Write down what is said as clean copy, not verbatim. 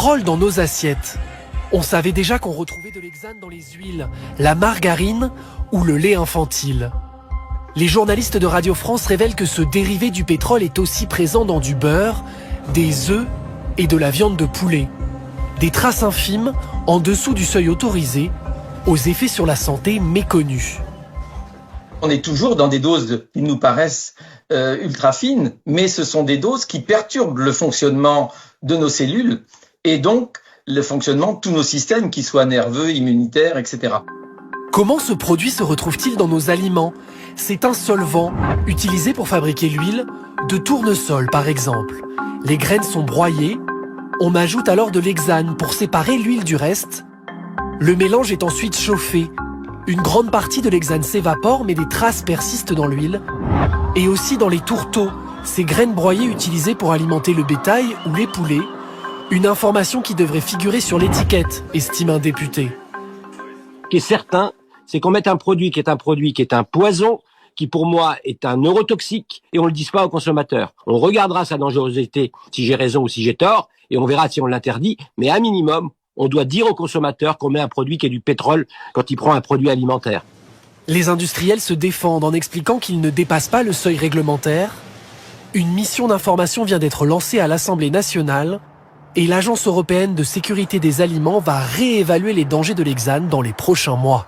pétrole dans nos assiettes. On savait déjà qu'on retrouvait de l'hexane dans les huiles, la margarine ou le lait infantile. Les journalistes de Radio France révèlent que ce dérivé du pétrole est aussi présent dans du beurre, des œufs et de la viande de poulet. Des traces infimes en dessous du seuil autorisé, aux effets sur la santé méconnus. On est toujours dans des doses qui nous paraissent ultra fines, mais ce sont des doses qui perturbent le fonctionnement de nos cellules et donc le fonctionnement de tous nos systèmes, qu'ils soient nerveux, immunitaires, etc. Comment ce produit se retrouve-t-il dans nos aliments? C'est un solvant utilisé pour fabriquer l'huile de tournesol par exemple. Les graines sont broyées, on ajoute alors de l'hexane pour séparer l'huile du reste. Le mélange est ensuite chauffé. Une grande partie de l'hexane s'évapore mais des traces persistent dans l'huile. Et aussi dans les tourteaux, ces graines broyées utilisées pour alimenter le bétail ou les poulets. Une information qui devrait figurer sur l'étiquette, estime un député. Ce qui est certain, c'est qu'on met un produit qui est un poison, qui pour moi est un neurotoxique, et on le dise pas aux consommateurs. On regardera sa dangerosité, si j'ai raison ou si j'ai tort, et on verra si on l'interdit, mais à minimum, on doit dire aux consommateurs qu'on met un produit qui est du pétrole quand il prend un produit alimentaire. Les industriels se défendent en expliquant qu'ils ne dépassent pas le seuil réglementaire. Une mission d'information vient d'être lancée à l'Assemblée nationale et l'Agence européenne de sécurité des aliments va réévaluer les dangers de l'hexane dans les prochains mois.